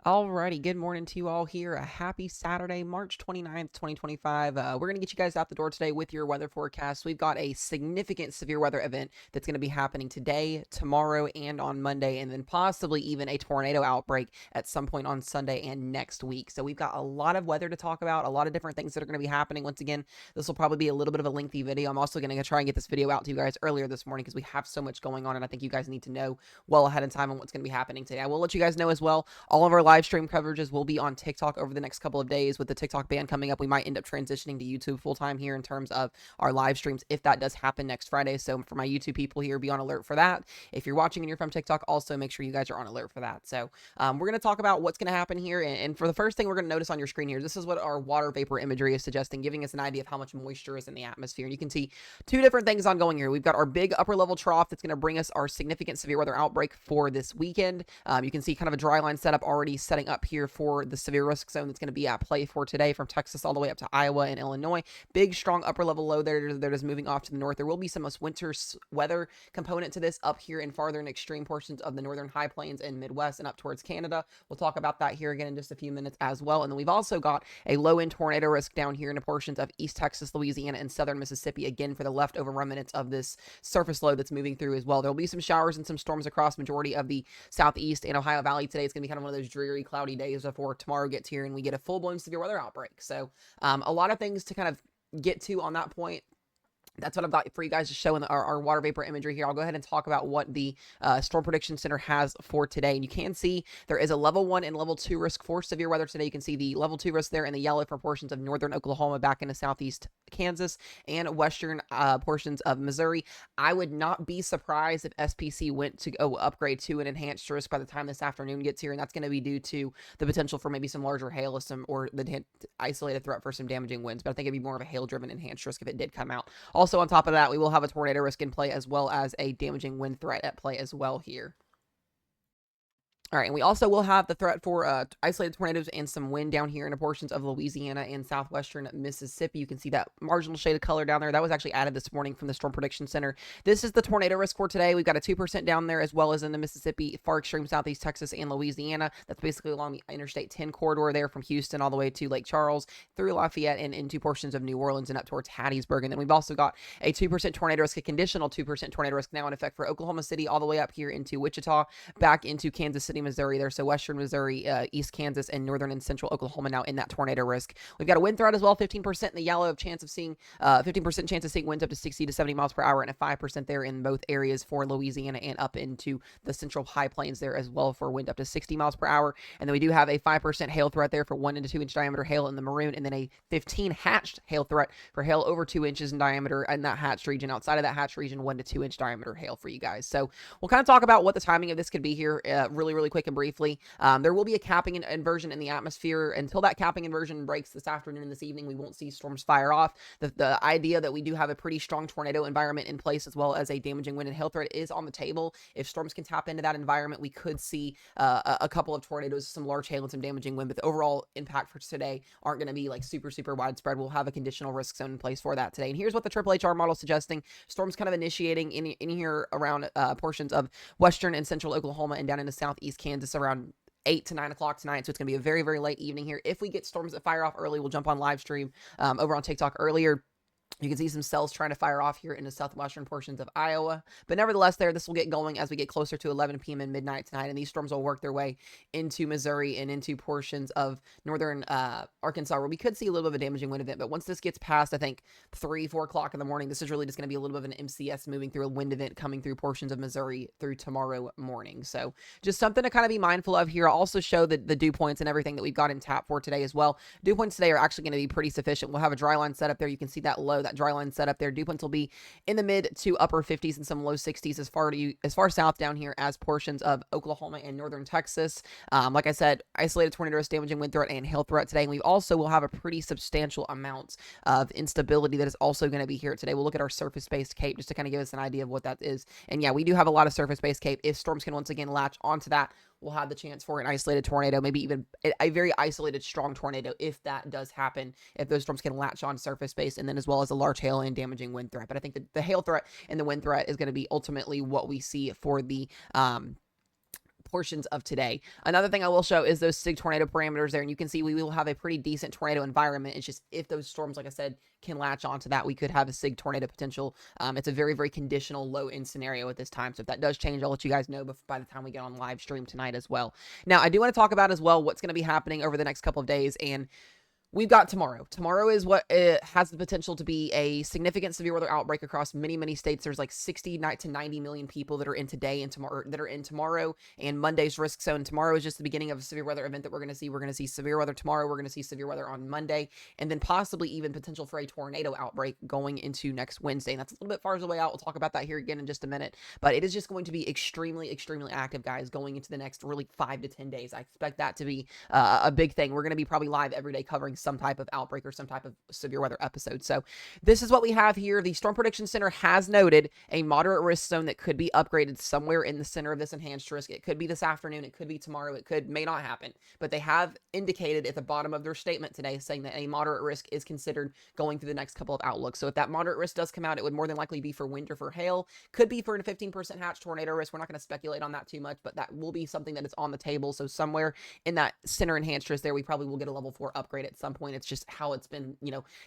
Alrighty, good morning to you all here. A happy Saturday, March 29th, 2025. We're going to get you guys out the door today with your weather forecast. We've got a significant severe weather event that's going to be happening today, tomorrow, and on Monday, and then possibly even a tornado outbreak at some point on Sunday and next week. So we've got a lot of weather to talk about, a lot of different things that are going to be happening. Once again, this will probably be a little bit of a lengthy video. I'm also going to try and get this video out to you guys earlier this morning because we have so much going on, and I think you guys need to know well ahead of time on what's going to be happening today. I will let you guys know as well all of our live stream coverages will be on TikTok over the next couple of days. With the TikTok ban coming up, we might end up transitioning to YouTube full time here in terms of our live streams if that does happen next Friday. So for my YouTube people here, be on alert for that. If you're watching and you're from TikTok, also make sure you guys are on alert for that. So we're going to talk about what's going to happen here. And for the first thing we're going to notice on your screen here, this is what our water vapor imagery is suggesting, giving us an idea of how much moisture is in the atmosphere. And you can see two different things ongoing here. We've got our big upper level trough that's going to bring us our significant severe weather outbreak for this weekend. You can see kind of a dry line setup already setting up here for the severe risk zone that's going to be at play for today from Texas all the way up to Iowa and Illinois. Big, strong upper level low there that is moving off to the north. There will be some winter weather component to this up here in farther and extreme portions of the northern high plains and Midwest and up towards Canada. We'll talk about that here again in just a few minutes as well. And then we've also got a low end tornado risk down here in the portions of East Texas, Louisiana, and southern Mississippi, again for the leftover remnants of this surface low that's moving through as well. There will be some showers and some storms across majority of the southeast and Ohio Valley today. It's going to be kind of one of those dreary, cloudy days before tomorrow gets here and we get a full-blown severe weather outbreak. So a lot of things to kind of get to on that point. That's what I've got for you guys to show in our water vapor imagery here. I'll go ahead and talk about what the Storm Prediction Center has for today. And you can see there is a level 1 and level 2 risk for severe weather today. You can see the level 2 risk there in the yellow for portions of northern Oklahoma back into southeast Kansas and western portions of Missouri. I would not be surprised if SPC went to go upgrade to an enhanced risk by the time this afternoon gets here. And that's going to be due to the potential for maybe some larger hail or the isolated threat for some damaging winds. But I think it'd be more of a hail-driven enhanced risk if it did come out. Also, on top of that, we will have a tornado risk in play as well as a damaging wind threat at play as well here. All right, and we also will have the threat for isolated tornadoes and some wind down here in portions of Louisiana and southwestern Mississippi. You can see that marginal shade of color down there. That was actually added this morning from the Storm Prediction Center. This is the tornado risk for today. We've got a 2% down there as well as in the Mississippi, far extreme southeast Texas, and Louisiana. That's basically along the Interstate 10 corridor there from Houston all the way to Lake Charles, through Lafayette, and into portions of New Orleans and up towards Hattiesburg. And then we've also got a 2% tornado risk, a conditional 2% tornado risk now in effect for Oklahoma City all the way up here into Wichita, back into Kansas City, Missouri there. So western Missouri, East Kansas, and northern and central Oklahoma now in that tornado risk. We've got a wind threat as well, 15% in the yellow of chance of seeing, 15% chance of seeing winds up to 60 to 70 miles per hour, and a 5% there in both areas for Louisiana and up into the central high plains there as well for wind up to 60 miles per hour. And then we do have a 5% hail threat there for 1 to 2 inch diameter hail in the maroon, and then a 15 hatched hail threat for hail over 2 inches in diameter in that hatched region. Outside of that hatched region, 1 to 2 inch diameter hail for you guys. So we'll kind of talk about what the timing of this could be here really quick and briefly. There will be a capping inversion in the atmosphere. Until that capping inversion breaks this afternoon and this evening, we won't see storms fire off. The idea that we do have a pretty strong tornado environment in place as well as a damaging wind and hail threat is on the table. If storms can tap into that environment, we could see a couple of tornadoes, some large hail, and some damaging wind. But the overall impact for today aren't going to be like super widespread. We'll have a conditional risk zone in place for that today. And here's what the Triple HR model is suggesting. Storms kind of initiating in here around portions of western and central Oklahoma and down into southeast Kansas around 8 to 9 o'clock tonight. So it's going to be a very late evening here. If we get storms that fire off early, we'll jump on live stream over on TikTok earlier. You can see some cells trying to fire off here in the southwestern portions of Iowa. But nevertheless, this will get going as we get closer to 11 p.m. and midnight tonight. And these storms will work their way into Missouri and into portions of northern Arkansas, where we could see a little bit of a damaging wind event. But once this gets past, I think, 4 o'clock in the morning, this is really just going to be a little bit of an MCS moving through a wind event coming through portions of Missouri through tomorrow morning. So just something to kind of be mindful of here. I'll also show the dew points and everything that we've got in tap for today as well. Dew points today are actually going to be pretty sufficient. We'll have a dry line set up there. You can see that dry line set up there. Dew points will be in the mid to upper 50s and some low 60s as far south down here as portions of Oklahoma and northern Texas. Like I said, isolated tornado risk, damaging wind threat, and hail threat today. And we also will have a pretty substantial amount of instability that is also going to be here today. We'll look at our surface-based CAPE just to kind of give us an idea of what that is. And yeah, we do have a lot of surface-based CAPE. If storms can once again latch onto that, we'll have the chance for an isolated tornado, maybe even a very isolated strong tornado if that does happen, if those storms can latch on surface base, and then as well as a large hail and damaging wind threat. But I think that the hail threat and the wind threat is going to be ultimately what we see for the portions of today. Another thing I will show is those SIG tornado parameters there, and you can see we will have a pretty decent tornado environment. It's just if those storms, like I said, can latch onto that, we could have a SIG tornado potential. It's a very, very conditional low end scenario at this time. So if that does change, I'll let you guys know by the time we get on live stream tonight as well. Now, I do want to talk about as well what's going to be happening over the next couple of days, and we've got tomorrow. Tomorrow is what has the potential to be a significant severe weather outbreak across many, many states. There's like 60 to 90 million people that are in today and tomorrow that are in tomorrow and Monday's risk zone. Tomorrow is just the beginning of a severe weather event that we're going to see. We're going to see severe weather tomorrow. We're going to see severe weather on Monday, and then possibly even potential for a tornado outbreak going into next Wednesday. And that's a little bit far away out. We'll talk about that here again in just a minute. But it is just going to be extremely, extremely active, guys, going into the next really 5 to 10 days. I expect that to be a big thing. We're going to be probably live every day covering some type of outbreak or some type of severe weather episode. So this is what we have here. The Storm Prediction Center has noted a moderate risk zone that could be upgraded somewhere in the center of this enhanced risk. It could be this afternoon. It could be tomorrow. It may not happen. But they have indicated at the bottom of their statement today saying that a moderate risk is considered going through the next couple of outlooks. So if that moderate risk does come out, it would more than likely be for wind or for hail. Could be for a 15% hatch tornado risk. We're not going to speculate on that too much, but that will be something that is on the table. So somewhere in that center enhanced risk there, we probably will get a level 4 upgrade at some point. It's just how it's been,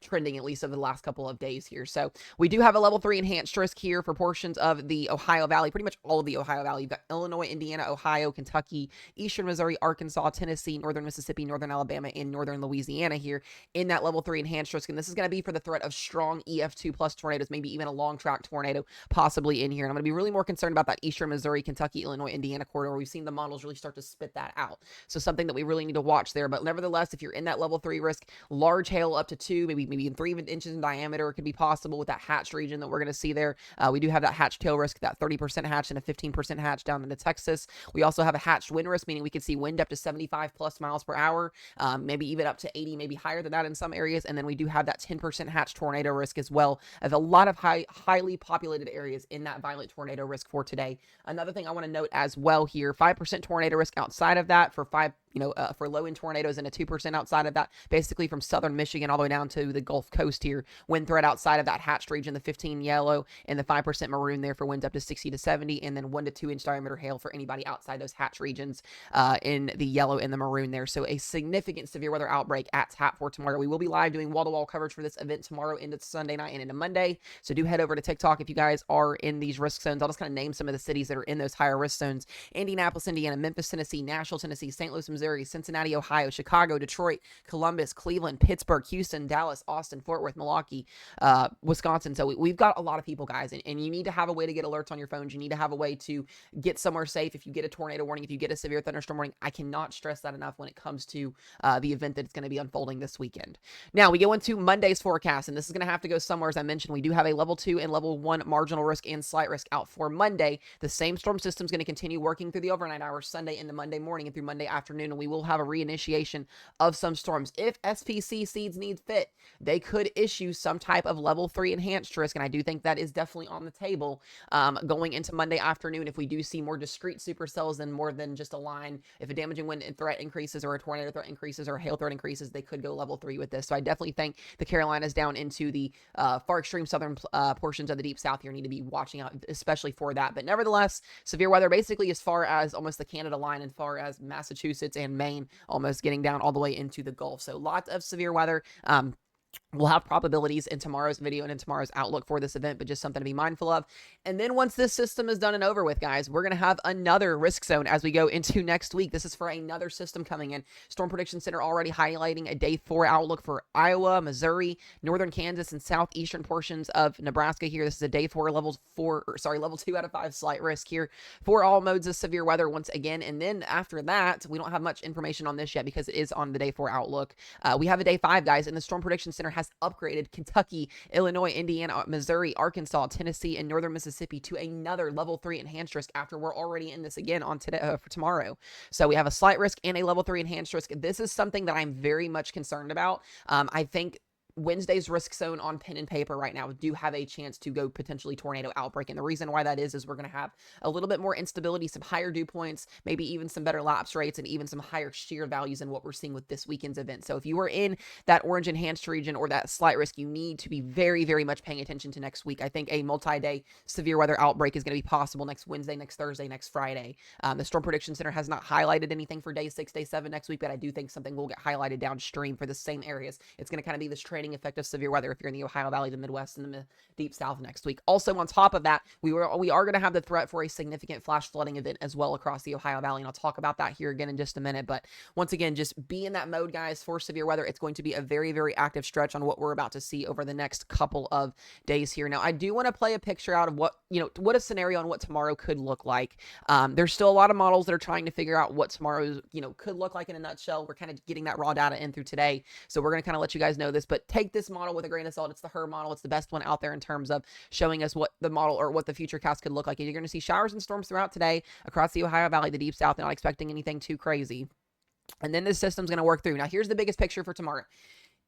trending at least over the last couple of days here. So we do have a level 3 enhanced risk here for portions of the Ohio Valley, pretty much all of the Ohio Valley. You've got Illinois, Indiana, Ohio, Kentucky, Eastern Missouri, Arkansas, Tennessee, Northern Mississippi, Northern Alabama, and Northern Louisiana here in that level 3 enhanced risk. And this is going to be for the threat of strong EF2 plus tornadoes, maybe even a long track tornado possibly in here. And I'm going to be really more concerned about that Eastern Missouri, Kentucky, Illinois, Indiana corridor. We've seen the models really start to spit that out. So something that we really need to watch there. But nevertheless, if you're in that level 3 risk, large hail up to 2, maybe even 3 inches in diameter, it could be possible with that hatched region that we're going to see there. We do have that hatched tail risk, that 30% hatch and a 15% hatch down into Texas. We also have a hatched wind risk, meaning we could see wind up to 75 plus miles per hour, maybe even up to 80, maybe higher than that in some areas. And then we do have that 10% hatched tornado risk as well, as a lot of highly populated areas in that violent tornado risk for today. Another thing I want to note as well here, 5% tornado risk outside of that for for low-end tornadoes, and a 2% outside of that, basically from southern Michigan all the way down to the Gulf Coast here. Wind threat outside of that hatched region, the 15 yellow and the 5% maroon there for winds up to 60 to 70, and then 1 to 2 inch diameter hail for anybody outside those hatched regions in the yellow and the maroon there. So a significant severe weather outbreak at tap for tomorrow. We will be live doing wall-to-wall coverage for this event tomorrow into Sunday night and into Monday. So do head over to TikTok if you guys are in these risk zones. I'll just kind of name some of the cities that are in those higher risk zones: Indianapolis, Indiana; Memphis, Tennessee; Nashville, Tennessee; St. Louis, Missouri; Cincinnati, Ohio; Chicago; Detroit; Columbus; Cleveland; Pittsburgh; Houston; Dallas; Austin; Fort Worth; Milwaukee, Wisconsin. So we've got a lot of people, guys, and you need to have a way to get alerts on your phones. You need to have a way to get somewhere safe if you get a tornado warning, if you get a severe thunderstorm warning. I cannot stress that enough when it comes to the event that's going to be unfolding this weekend. Now we go into Monday's forecast, and this is going to have to go somewhere. As I mentioned, we do have a level 2 and level 1 marginal risk and slight risk out for Monday. The same storm system is going to continue working through the overnight hours Sunday into Monday morning and through Monday afternoon, and we will have a reinitiation of some storms. If SPC seeds need fit, they could issue some type of level 3 enhanced risk, and I do think that is definitely on the table going into Monday afternoon. If we do see more discrete supercells and more than just a line, if a damaging wind threat increases or a tornado threat increases or a hail threat increases, they could go level 3 with this. So I definitely think the Carolinas down into the far extreme southern portions of the deep south here need to be watching out, especially for that. But nevertheless, severe weather basically as far as almost the Canada line, and far as Massachusetts and Maine, almost getting down all the way into the Gulf. So lots of severe weather. We'll have probabilities in tomorrow's video and in tomorrow's outlook for this event, but just something to be mindful of. And then once this system is done and over with, guys, we're going to have another risk zone as we go into next week. This is for another system coming in. Storm Prediction Center already highlighting a day 4 outlook for Iowa, Missouri, northern Kansas, and southeastern portions of Nebraska here. This is a day 4, level 2 out of 5 slight risk here for all modes of severe weather once again. And then after that, we don't have much information on this yet because it is on the day 4 outlook. We have a day 5, guys, and the Storm Prediction Center has upgraded Kentucky, Illinois, Indiana, Missouri, Arkansas, Tennessee, and northern Mississippi to another level 3 enhanced risk after we're already in this again on today for tomorrow. So we have a slight risk and a level 3 enhanced risk. This is something that I'm very much concerned about. I think Wednesday's risk zone on pen and paper right now do have a chance to go potentially tornado outbreak. And the reason why that is we're going to have a little bit more instability, some higher dew points, maybe even some better lapse rates, and even some higher shear values than what we're seeing with this weekend's event. So if you are in that orange enhanced region or that slight risk, you need to be very, very much paying attention to next week. I think a multi-day severe weather outbreak is going to be possible next Wednesday, next Thursday, next Friday. The Storm Prediction Center has not highlighted anything for day 6, day 7 next week, but I do think something will get highlighted downstream for the same areas. It's going to kind of be this training effect of severe weather if you're in the Ohio Valley, the Midwest, and the Deep South next week. Also, on top of that, we are going to have the threat for a significant flash flooding event as well across the Ohio Valley, and I'll talk about that here again in just a minute. But once again, just be in that mode, guys, for severe weather. It's going to be a very, very active stretch on what we're about to see over the next couple of days here. Now, I do want to play a picture out of what a scenario on what tomorrow could look like. There's still a lot of models that are trying to figure out what tomorrow could look like in a nutshell. We're kind of getting that raw data in through today, so we're going to kind of let you guys know this, but take this model with a grain of salt. It's the HER model. It's the best one out there in terms of showing us what the model or what the future cast could look like. And you're going to see showers and storms throughout today across the Ohio Valley, the Deep South, not expecting anything too crazy. And then this system's going to work through. Now, here's the biggest picture for tomorrow.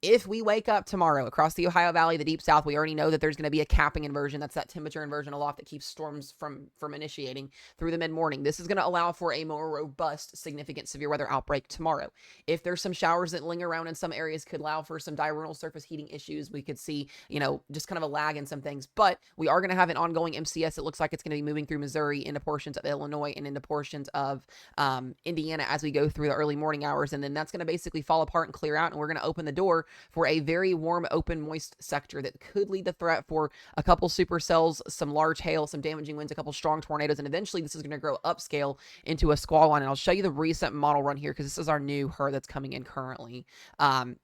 If we wake up tomorrow across the Ohio Valley, the Deep South, we already know that there's going to be a capping inversion. That's that temperature inversion aloft that keeps storms from initiating through the mid-morning. This is going to allow for a more robust, significant severe weather outbreak tomorrow. If there's some showers that linger around in some areas, could allow for some diurnal surface heating issues. We could see, just kind of a lag in some things. But we are going to have an ongoing MCS. It looks like it's going to be moving through Missouri into portions of Illinois and into portions of Indiana as we go through the early morning hours. And then that's going to basically fall apart and clear out. And we're going to open the door for a very warm, open, moist sector that could lead the threat for a couple supercells, some large hail, some damaging winds, a couple strong tornadoes, and eventually this is going to grow upscale into a squall line. And I'll show you the recent model run here because this is our new HER that's coming in currently.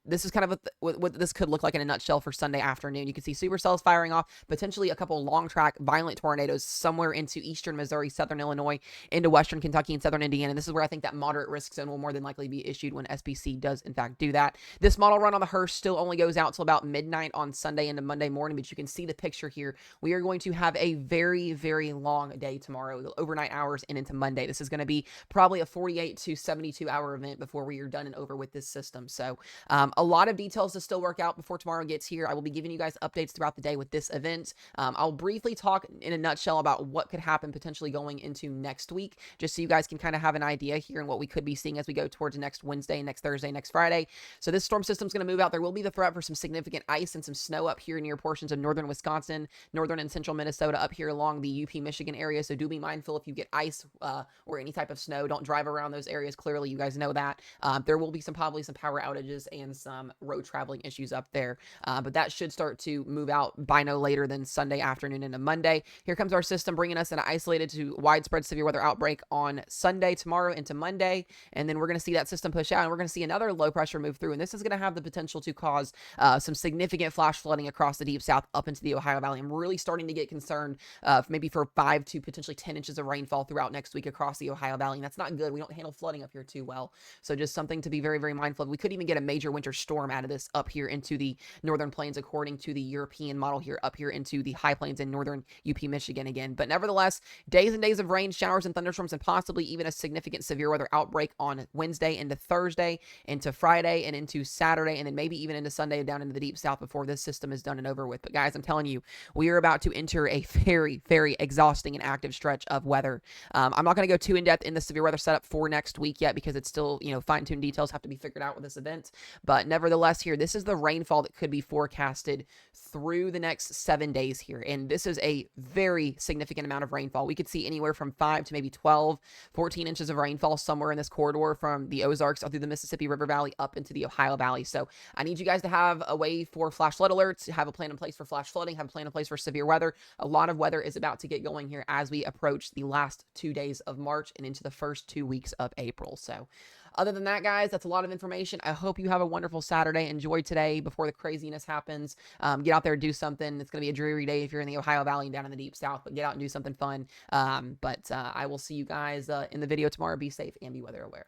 This is kind of what this could look like in a nutshell for Sunday afternoon. You can see supercells firing off, potentially a couple long track, violent tornadoes somewhere into eastern Missouri, southern Illinois, into western Kentucky and southern Indiana. And this is where I think that moderate risk zone will more than likely be issued when SPC does in fact do that. This model run on the HER still only goes out till about midnight on Sunday into Monday morning, but you can see the picture here. We are going to have a very, very long day tomorrow, the overnight hours and into Monday. This is going to be probably a 48 to 72 hour event before we are done and over with this system. So a lot of details to still work out before tomorrow gets here. I will be giving you guys updates throughout the day with this event. I'll briefly talk in a nutshell about what could happen potentially going into next week, just so you guys can kind of have an idea here and what we could be seeing as we go towards next Wednesday, next Thursday, next Friday. So this storm system is going to move out. There will be the threat for some significant ice and some snow up here near portions of northern Wisconsin, northern and central Minnesota, up here along the UP Michigan area. So do be mindful if you get ice or any type of snow. Don't drive around those areas. Clearly, you guys know that. There will be probably some power outages and some road traveling issues up there. But that should start to move out by no later than Sunday afternoon into Monday. Here comes our system bringing us an isolated to widespread severe weather outbreak on Sunday, tomorrow into Monday. And then we're going to see that system push out and we're going to see another low pressure move through. And this is going to have the potential to cause some significant flash flooding across the Deep South up into the Ohio Valley. I'm really starting to get concerned maybe for 5 to potentially 10 inches of rainfall throughout next week across the Ohio Valley. And that's not good. We don't handle flooding up here too well. So just something to be very, very mindful of. We could even get a major winter storm out of this up here into the northern plains, according to the European model here, up here into the high plains in northern UP Michigan again. But nevertheless, days and days of rain, showers, and thunderstorms, and possibly even a significant severe weather outbreak on Wednesday into Thursday, into Friday, and into Saturday, and then maybe even into Sunday down into the Deep South before this system is done and over with. But guys, I'm telling you, we are about to enter a very, very exhausting and active stretch of weather. I'm not going to go too in-depth in the severe weather setup for next week yet because it's still, fine-tuned details have to be figured out with this event. But nevertheless here, this is the rainfall that could be forecasted through the next 7 days here. And this is a very significant amount of rainfall. We could see anywhere from 5 to maybe 12, 14 inches of rainfall somewhere in this corridor from the Ozarks up through the Mississippi River Valley up into the Ohio Valley. So I need you guys to have a way for flash flood alerts, have a plan in place for flash flooding, have a plan in place for severe weather. A lot of weather is about to get going here as we approach the last 2 days of March and into the first 2 weeks of April. So other than that, guys, that's a lot of information. I hope you have a wonderful Saturday. Enjoy today before the craziness happens. Get out there, do something. It's going to be a dreary day if you're in the Ohio Valley and down in the Deep South, but get out and do something fun. I will see you guys in the video tomorrow. Be safe and be weather aware.